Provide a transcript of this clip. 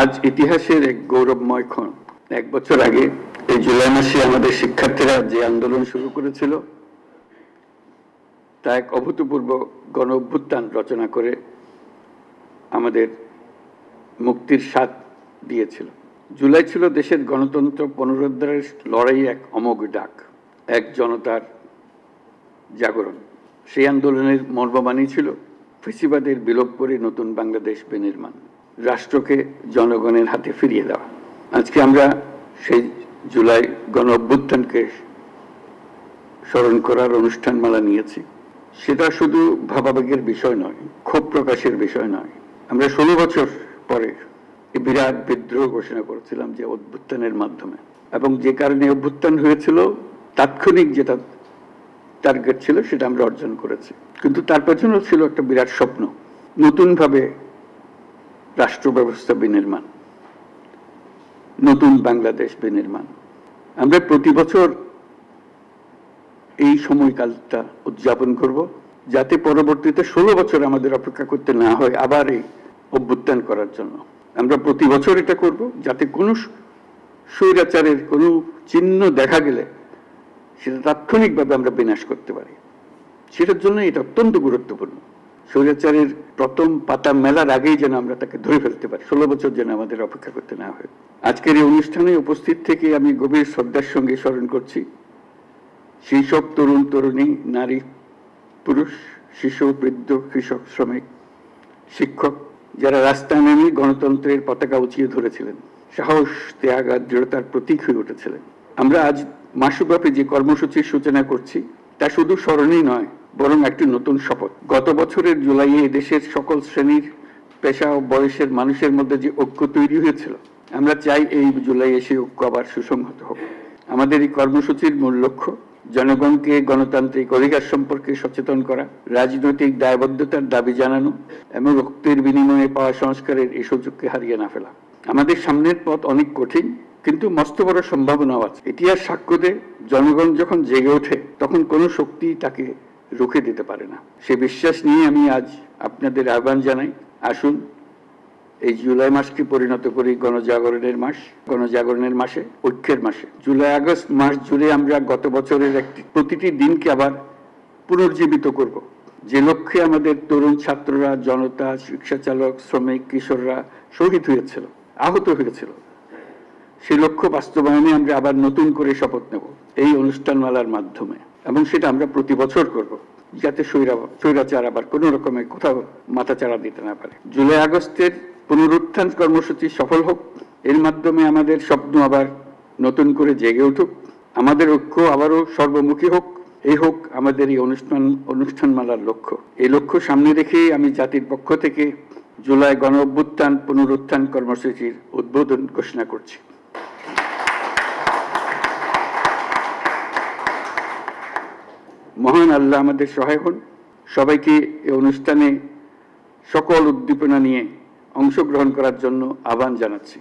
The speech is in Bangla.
আজ ইতিহাসের এক গৌরবময় ক্ষণ। 1 বছর আগে এই জুলাই মাসে আমাদের শিক্ষার্থীরা যে আন্দোলন শুরু করেছিল তা এক অভূতপূর্ব গণ অভ্যুত্থান রচনা করে আমাদের মুক্তির স্বাদ দিয়েছিল। জুলাই ছিল দেশের গণতন্ত্র পুনরুদ্ধারের লড়াই এক অমোঘ ডাক, এক জনতার জাগরণ। সেই আন্দোলনের মর্মবাণী ছিল ফ্যাসিবাদের বিলোপ করে নতুন বাংলাদেশ বিনির্মাণ, রাষ্ট্রকে জনগণের হাতে ফিরিয়ে দেওয়া। আজকে আমরা সেই জুলাই গণ অভ্যুত্থানকে স্মরণ করার অনুষ্ঠানমালা নিয়েছি। সেটা শুধু ভাবাবেগের বিষয় নয়, ক্ষোভ প্রকাশের বিষয় নয়। আমরা 16 বছর পরে বিরাট বিদ্রোহ ঘোষণা করেছিলাম যে অভ্যুত্থানের মাধ্যমে, এবং যে কারণে অভ্যুত্থান হয়েছিল তাৎক্ষণিক যেটা টার্গেট ছিল সেটা আমরা অর্জন করেছি। কিন্তু তার পেছনেও ছিল একটা বিরাট স্বপ্ন, নতুনভাবে রাষ্ট্র ব্যবস্থা বিনির্মাণ, নতুন বাংলাদেশ বিনির্মাণ। আমরা প্রতি বছর এই সময়কালটা উদযাপন করব, যাতে পরবর্তীতে 16 বছর আমাদের অপেক্ষা করতে না হয় আবার এই অভ্যুত্থান করার জন্য। আমরা প্রতি বছর এটা করব, যাতে কোনো স্বৈরাচারের কোনো চিহ্ন দেখা গেলে সেটা তাৎক্ষণিকভাবে আমরা বিনাশ করতে পারি। সেটার জন্য এটা অত্যন্ত গুরুত্বপূর্ণ। স্বৈরাচারের প্রথম পাতা মেলার আগেই যেন আমরা তাকে ধরে ফেলতে পারি, 16 বছর যেন আমাদের অপেক্ষা করতে না হয়। আজকের এই অনুষ্ঠানে উপস্থিত থেকে আমি গভীর শ্রদ্ধার সঙ্গে স্মরণ করছি সেই সব তরুণ তরুণী, নারী পুরুষ, শিশু, বৃদ্ধ, কৃষক, শ্রমিক, শিক্ষক, যারা রাস্তায় নেমে গণতন্ত্রের পতাকা উঁচিয়ে ধরেছিলেন, সাহস, ত্যাগ আর দৃঢ়তার প্রতীক হয়ে উঠেছিলেন। আমরা আজ মাসব্যাপী যে কর্মসূচির সূচনা করছি তা শুধু স্মরণই নয়, বরং একটি নতুন শপথ। গত বছরের জুলাইয়ে দেশের সকল শ্রেণীর, পেশা ও বয়সের মানুষের মধ্যে যে ঐক্য তৈরি হয়েছিল, আমরা চাই এই জুলাইয়ে সেই ঐক্য আবার সুসংহত হোক। আমাদের এই কর্মসূচির মূল লক্ষ্য জনগণকে গণতান্ত্রিক অধিকার সম্পর্কে সচেতন করা, রাজনৈতিক দায়বদ্ধতার দাবি জানানো এবং রক্তের বিনিময়ে পাওয়া সংস্কারের এই সুযোগকে হারিয়ে না ফেলা। আমাদের সামনের পথ অনেক কঠিন, কিন্তু মস্ত বড় সম্ভাবনাও আছে। ইতিহাস সাক্ষ্য দেয়, জনগণ যখন জেগে ওঠে তখন কোনো শক্তি তাকে রুখে দিতে পারে না। সে বিশ্বাস নিয়ে আমি আজ আপনাদের আহ্বান জানাই, আসুন এই জুলাই মাসকে পরিণত করি গণজাগরণের মাস, গণজাগরণের মাসে, ঐক্যের মাসে। জুলাই আগস্ট মাস জুড়ে আমরা গত বছরের প্রতিটি দিনকে আবার পুনর্জীবিত করব, যে লক্ষ্যে আমাদের তরুণ ছাত্ররা, জনতা, রিক্সা চালক, শ্রমিক, কিশোররা শহীদ হয়েছিল, আহত হয়েছিল। সেই লক্ষ্য বাস্তবায়নে আমরা আবার নতুন করে শপথ নেব এই অনুষ্ঠানমালার মাধ্যমে, এবং সেটা আমরা প্রতি বছর করব, যাতে স্বৈরাচার আবার কোনো রকমে কোথাও মাথাচাড়া দিতে না পারে। জুলাই আগস্টের পুনরুত্থান কর্মসূচি সফল হোক, এর মাধ্যমে আমাদের স্বপ্ন আবার নতুন করে জেগে উঠুক, আমাদের ঐক্য আবারও সর্বমুখী হোক। এই হোক আমাদের এই অনুষ্ঠানমালার লক্ষ্য। এই লক্ষ্য সামনে রেখেই আমি জাতির পক্ষ থেকে জুলাই গণ অভ্যুত্থান পুনরুত্থান কর্মসূচির উদ্বোধন ঘোষণা করছি। মহান আল্লাহ আমাদের সহায় হন। সবাইকে এই অনুষ্ঠানে সকল উদ্দীপনা নিয়ে অংশগ্রহণ করার জন্য আহ্বান জানাচ্ছি।